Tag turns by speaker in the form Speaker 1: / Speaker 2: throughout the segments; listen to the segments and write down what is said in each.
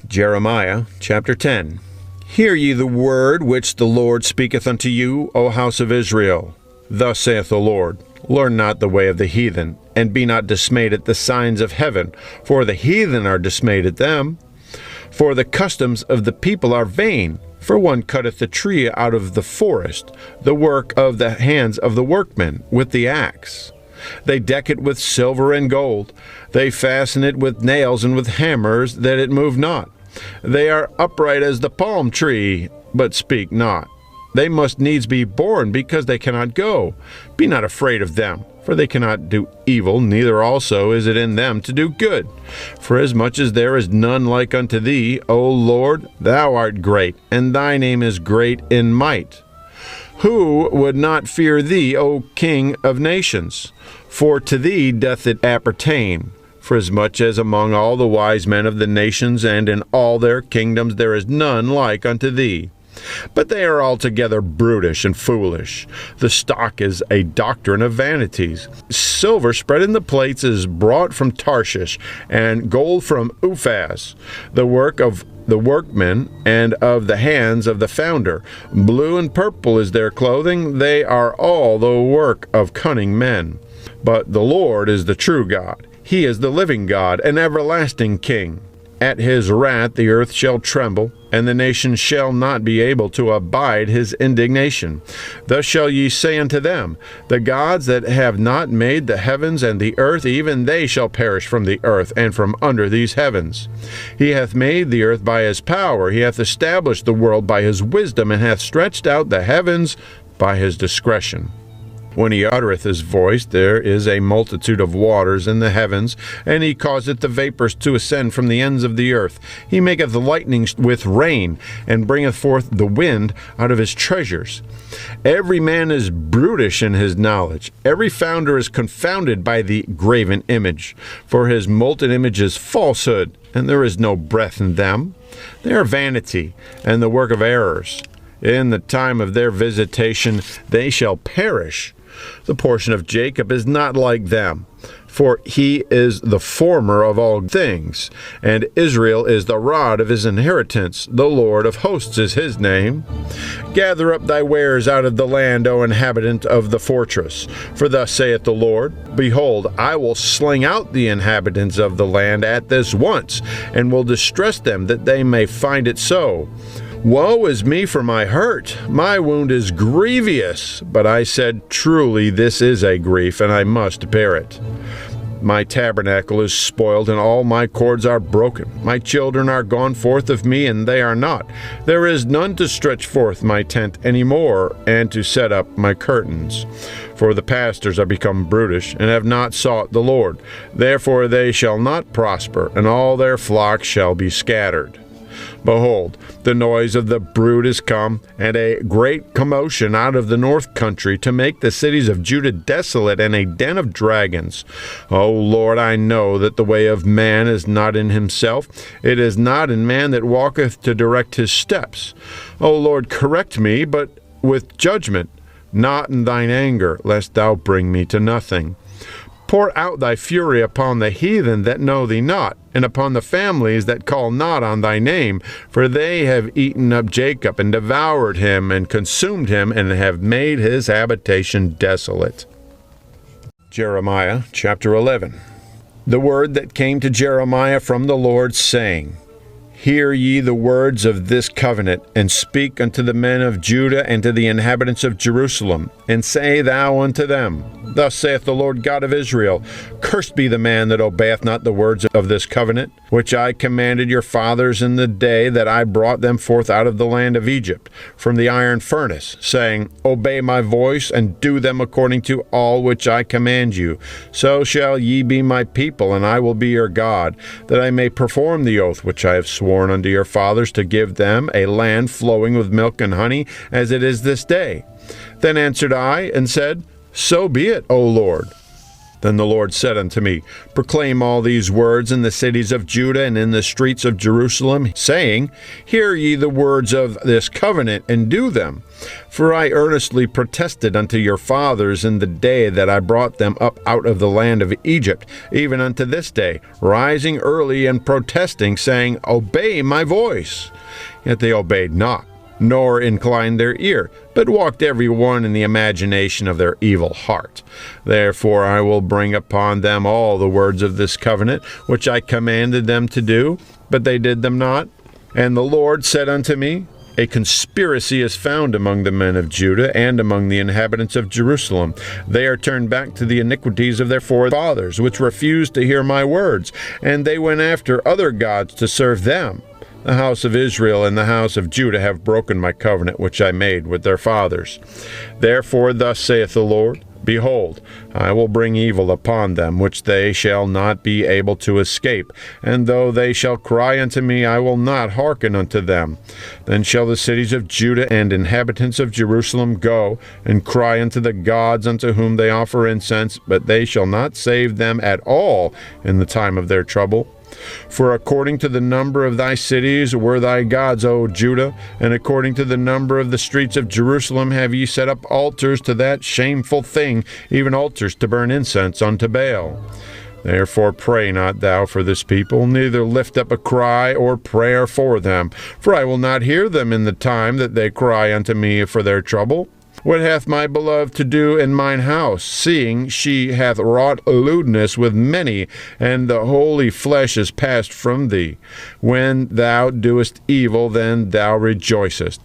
Speaker 1: Jeremiah chapter 10. Hear ye the word which the Lord speaketh unto you, O house of Israel. Thus saith the Lord, Learn not the way of the heathen, and be not dismayed at the signs of heaven, for the heathen are dismayed at them. For the customs of the people are vain. For one cutteth the tree out of the forest, the work of the hands of the workman, with the axe. They deck it with silver and gold. They fasten it with nails and with hammers, that it move not. They are upright as the palm tree, but speak not. They must needs be borne, because they cannot go. Be not afraid of them, for they cannot do evil, neither also is it in them to do good. Forasmuch as there is none like unto thee, O Lord, thou art great, and thy name is great in might. Who would not fear thee, O King of nations? For to thee doth it appertain. Forasmuch as among all the wise men of the nations and in all their kingdoms there is none like unto thee. But they are altogether brutish and foolish. The stock is a doctrine of vanities. Silver spread in the plates is brought from Tarshish, and gold from Uphaz, the work of the workman and of the hands of the founder. Blue and purple is their clothing. They are all the work of cunning men. But the Lord is the true God. He is the living God, an everlasting King. At his wrath the earth shall tremble, and the nations shall not be able to abide his indignation. Thus shall ye say unto them, The gods that have not made the heavens and the earth, even they shall perish from the earth and from under these heavens. He hath made the earth by his power, he hath established the world by his wisdom, and hath stretched out the heavens by his discretion. When he uttereth his voice, there is a multitude of waters in the heavens, and he causeth the vapours to ascend from the ends of the earth. He maketh the lightnings with rain, and bringeth forth the wind out of his treasures. Every man is brutish in his knowledge. Every founder is confounded by the graven image. For his molten image is falsehood, and there is no breath in them. They are vanity, and the work of errors. In the time of their visitation they shall perish. The portion of Jacob is not like them, for he is the former of all things, and Israel is the rod of his inheritance. The Lord of hosts is his name. Gather up thy wares out of the land, O inhabitant of the fortress. For thus saith the Lord, Behold, I will sling out the inhabitants of the land at this once, and will distress them, that they may find it so. Woe is me for my hurt! My wound is grievous. But I said, Truly this is a grief, and I must bear it. My tabernacle is spoiled, and all my cords are broken. My children are gone forth of me, and they are not. There is none to stretch forth my tent any more, and to set up my curtains. For the pastors are become brutish, and have not sought the Lord. Therefore they shall not prosper, and all their flocks shall be scattered. Behold, the noise of the brood is come, and a great commotion out of the north country, to make the cities of Judah desolate, and a den of dragons. O Lord, I know that the way of man is not in himself. It is not in man that walketh to direct his steps. O Lord, correct me, but with judgment, not in thine anger, lest thou bring me to nothing. Pour out thy fury upon the heathen that know thee not, and upon the families that call not on thy name, for they have eaten up Jacob, and devoured him, and consumed him, and have made his habitation desolate. Jeremiah chapter 11. The word that came to Jeremiah from the Lord, saying, Hear ye the words of this covenant, and speak unto the men of Judah and to the inhabitants of Jerusalem, and say thou unto them, Thus saith the Lord God of Israel, Cursed be the man that obeyeth not the words of this covenant, which I commanded your fathers in the day that I brought them forth out of the land of Egypt, from the iron furnace, saying, Obey my voice, and do them according to all which I command you. So shall ye be my people, and I will be your God, that I may perform the oath which I have sworn unto your fathers, to give them a land flowing with milk and honey, as it is this day. Then answered I, and said, So be it, O Lord. Then the Lord said unto me, Proclaim all these words in the cities of Judah and in the streets of Jerusalem, saying, Hear ye the words of this covenant, and do them. For I earnestly protested unto your fathers in the day that I brought them up out of the land of Egypt, even unto this day, rising early and protesting, saying, Obey my voice. Yet they obeyed not, nor inclined their ear, but walked every one in the imagination of their evil heart. Therefore I will bring upon them all the words of this covenant, which I commanded them to do, but they did them not. And the Lord said unto me, A conspiracy is found among the men of Judah and among the inhabitants of Jerusalem. They are turned back to the iniquities of their forefathers, which refused to hear my words, and they went after other gods to serve them. The house of Israel and the house of Judah have broken my covenant which I made with their fathers. Therefore thus saith the Lord, Behold, I will bring evil upon them, which they shall not be able to escape. And though they shall cry unto me, I will not hearken unto them. Then shall the cities of Judah and inhabitants of Jerusalem go and cry unto the gods unto whom they offer incense, but they shall not save them at all in the time of their trouble. For according to the number of thy cities were thy gods, O Judah, and according to the number of the streets of Jerusalem have ye set up altars to that shameful thing, even altars to burn incense unto Baal. Therefore pray not thou for this people, neither lift up a cry or prayer for them, for I will not hear them in the time that they cry unto me for their trouble. What hath my beloved to do in mine house, seeing she hath wrought lewdness with many, and the holy flesh is passed from thee? When thou doest evil, then thou rejoicest.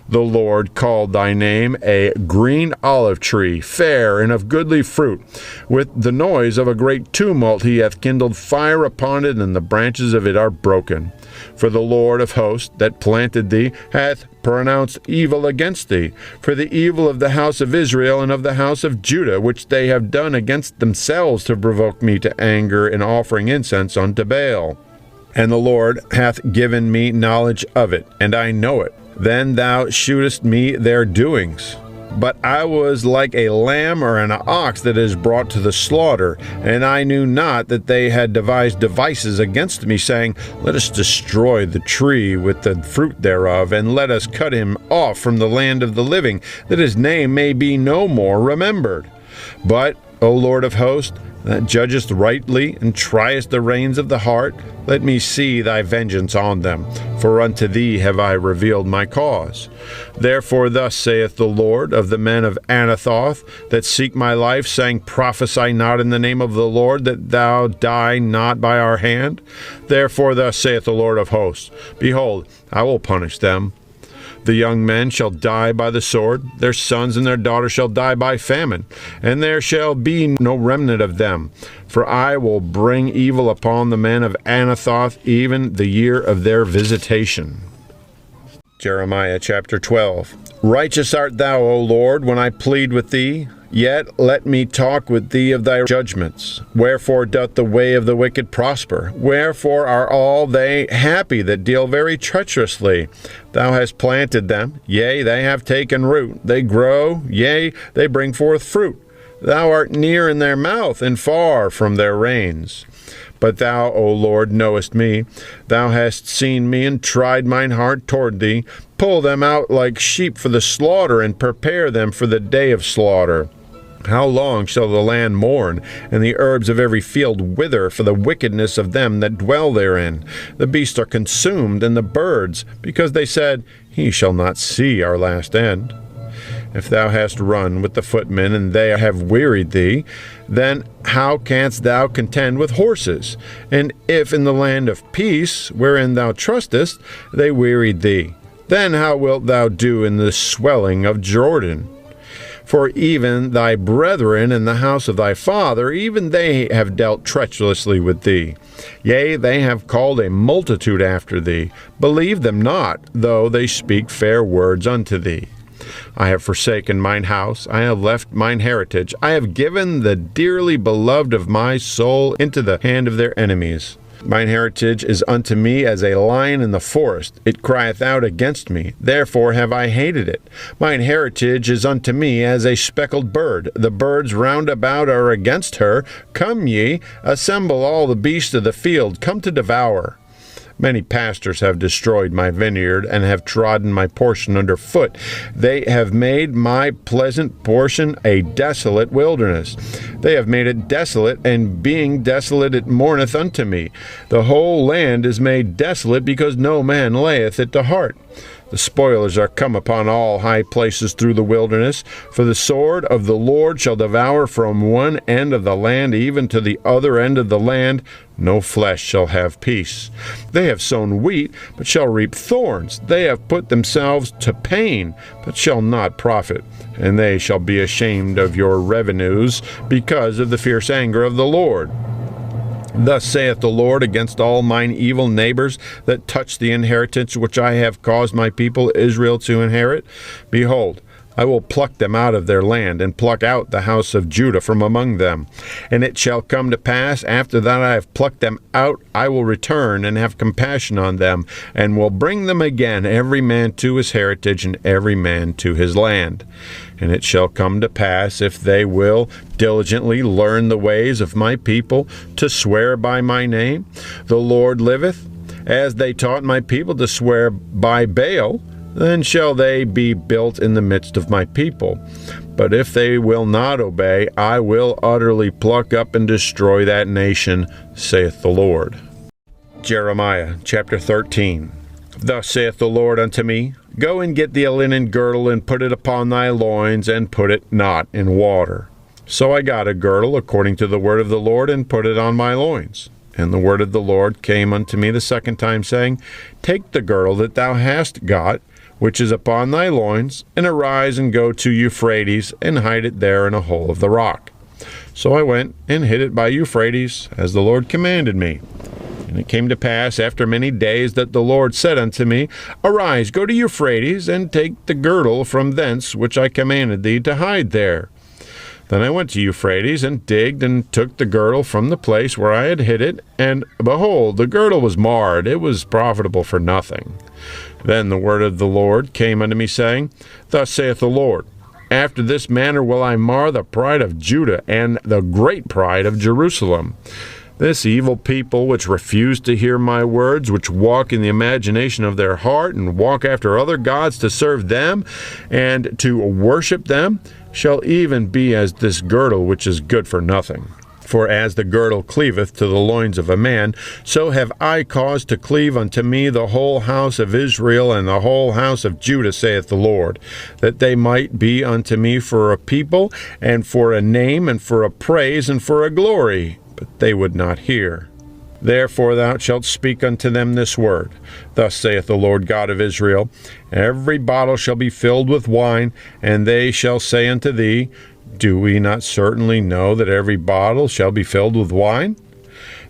Speaker 1: The Lord called thy name a green olive tree, fair and of goodly fruit. With the noise of a great tumult he hath kindled fire upon it, and the branches of it are broken. For the Lord of hosts that planted thee hath pronounced evil against thee, for the evil of the house of Israel and of the house of Judah, which they have done against themselves to provoke me to anger in offering incense unto Baal. And the Lord hath given me knowledge of it, and I know it. Then thou shewest me their doings. But I was like a lamb or an ox that is brought to the slaughter, and I knew not that they had devised devices against me, saying, Let us destroy the tree with the fruit thereof, and let us cut him off from the land of the living, that his name may be no more remembered. But, O Lord of hosts, that judgest rightly and triest the reins of the heart, let me see thy vengeance on them, for unto thee have I revealed my cause. Therefore thus saith the Lord of the men of Anathoth that seek my life, saying, Prophesy not in the name of the Lord, that thou die not by our hand. Therefore thus saith the Lord of hosts, Behold, I will punish them. The young men shall die by the sword, their sons and their daughters shall die by famine, and there shall be no remnant of them. For I will bring evil upon the men of Anathoth, even the year of their visitation. Jeremiah chapter 12. Righteous art thou, O Lord, when I plead with thee. Yet let me talk with thee of thy judgments. Wherefore doth the way of the wicked prosper? Wherefore are all they happy that deal very treacherously? Thou hast planted them, yea, they have taken root. They grow, yea, they bring forth fruit. Thou art near in their mouth, and far from their reins. But thou, O Lord, knowest me. Thou hast seen me, and tried mine heart toward thee. Pull them out like sheep for the slaughter, and prepare them for the day of slaughter. How long shall the land mourn, and the herbs of every field wither for the wickedness of them that dwell therein? The beasts are consumed, and the birds, because they said, He shall not see our last end. If thou hast run with the footmen, and they have wearied thee, then how canst thou contend with horses? And if in the land of peace, wherein thou trustest, they wearied thee, then how wilt thou do in the swelling of Jordan? For even thy brethren in the house of thy father, even they have dealt treacherously with thee. Yea, they have called a multitude after thee. Believe them not, though they speak fair words unto thee. I have forsaken mine house, I have left mine heritage, I have given the dearly beloved of my soul into the hand of their enemies. Mine heritage is unto me as a lion in the forest. It crieth out against me. Therefore have I hated it. Mine heritage is unto me as a speckled bird. The birds round about are against her. Come ye, assemble all the beasts of the field. Come to devour. Many pastors have destroyed my vineyard, and have trodden my portion under foot. They have made my pleasant portion a desolate wilderness. They have made it desolate, and being desolate it mourneth unto me. The whole land is made desolate, because no man layeth it to heart. The spoilers are come upon all high places through the wilderness, for the sword of the Lord shall devour from one end of the land even to the other end of the land. No flesh shall have peace. They have sown wheat, but shall reap thorns. They have put themselves to pain, but shall not profit. And they shall be ashamed of your revenues, because of the fierce anger of the Lord. Thus saith the Lord against all mine evil neighbors that touch the inheritance which I have caused my people Israel to inherit. Behold, I will pluck them out of their land, and pluck out the house of Judah from among them. And it shall come to pass, after that I have plucked them out, I will return and have compassion on them, and will bring them again, every man to his heritage, and every man to his land. And it shall come to pass, if they will diligently learn the ways of my people, to swear by my name, the Lord liveth, as they taught my people to swear by Baal, then shall they be built in the midst of my people. But if they will not obey, I will utterly pluck up and destroy that nation, saith the Lord. Jeremiah chapter 13. Thus saith the Lord unto me, Go and get thee a linen girdle, and put it upon thy loins, and put it not in water. So I got a girdle according to the word of the Lord, and put it on my loins. And the word of the Lord came unto me the second time, saying, Take the girdle that thou hast got, which is upon thy loins, and arise and go to Euphrates, and hide it there in a hole of the rock. So I went and hid it by Euphrates, as the Lord commanded me. And it came to pass after many days that the Lord said unto me, Arise, go to Euphrates, and take the girdle from thence which I commanded thee to hide there. Then I went to Euphrates, and digged, and took the girdle from the place where I had hid it, and behold, the girdle was marred, it was profitable for nothing. Then the word of the Lord came unto me, saying, Thus saith the Lord, After this manner will I mar the pride of Judah, and the great pride of Jerusalem. This evil people, which refuse to hear my words, which walk in the imagination of their heart, and walk after other gods to serve them, and to worship them, shall even be as this girdle which is good for nothing. For as the girdle cleaveth to the loins of a man, so have I caused to cleave unto me the whole house of Israel and the whole house of Judah, saith the Lord, that they might be unto me for a people, and for a name, and for a praise, and for a glory. But they would not hear. Therefore thou shalt speak unto them this word. Thus saith the Lord God of Israel, Every bottle shall be filled with wine, and they shall say unto thee, Do we not certainly know that every bottle shall be filled with wine?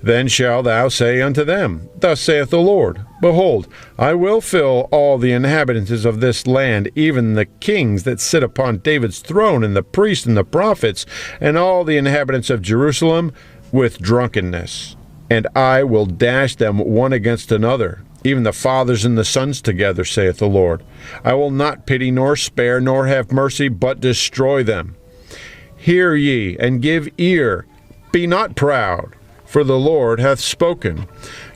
Speaker 1: Then shalt thou say unto them, Thus saith the Lord, Behold, I will fill all the inhabitants of this land, even the kings that sit upon David's throne, and the priests and the prophets, and all the inhabitants of Jerusalem, with drunkenness. And I will dash them one against another, even the fathers and the sons together, saith the Lord. I will not pity nor spare, nor have mercy, but destroy them. Hear ye, and give ear. Be not proud, for the Lord hath spoken.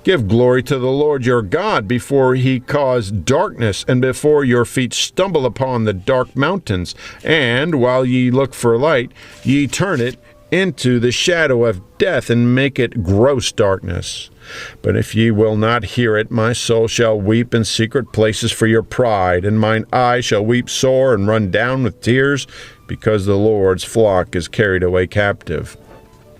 Speaker 1: Give glory to the Lord your God before he cause darkness, and before your feet stumble upon the dark mountains. And while ye look for light, ye turn it into the shadow of death, and make it gross darkness. But if ye will not hear it, my soul shall weep in secret places for your pride, and mine eye shall weep sore and run down with tears, because the Lord's flock is carried away captive.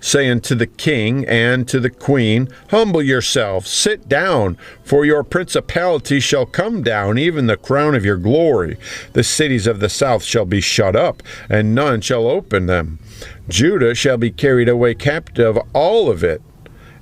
Speaker 1: Say unto the king and to the queen, Humble yourselves, sit down, for your principality shall come down, even the crown of your glory. The cities of the south shall be shut up, and none shall open them. Judah shall be carried away captive, all of it.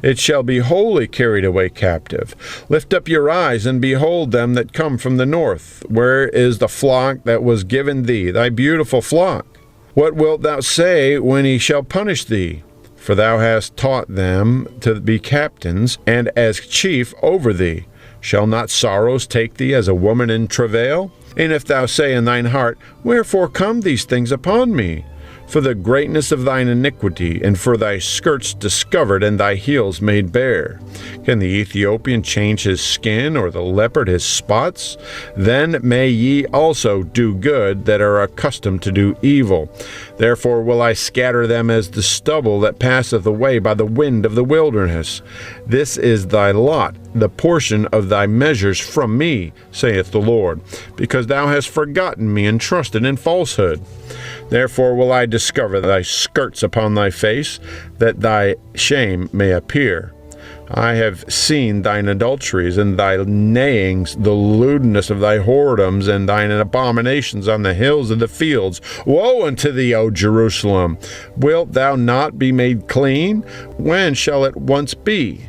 Speaker 1: It shall be wholly carried away captive. Lift up your eyes, and behold them that come from the north. Where is the flock that was given thee, thy beautiful flock? What wilt thou say when he shall punish thee? For thou hast taught them to be captains, and as chief over thee. Shall not sorrows take thee as a woman in travail? And if thou say in thine heart, Wherefore come these things upon me? For the greatness of thine iniquity, and for thy skirts discovered, and thy heels made bare. Can the Ethiopian change his skin, or the leopard his spots? Then may ye also do good that are accustomed to do evil. Therefore will I scatter them as the stubble that passeth away by the wind of the wilderness. This is thy lot, the portion of thy measures from me, saith the Lord, because thou hast forgotten me and trusted in falsehood. Therefore will I discover thy skirts upon thy face, that thy shame may appear. I have seen thine adulteries and thy neighings, the lewdness of thy whoredoms and thine abominations on the hills of the fields. Woe unto thee, O Jerusalem! Wilt thou not be made clean? When shall it once be?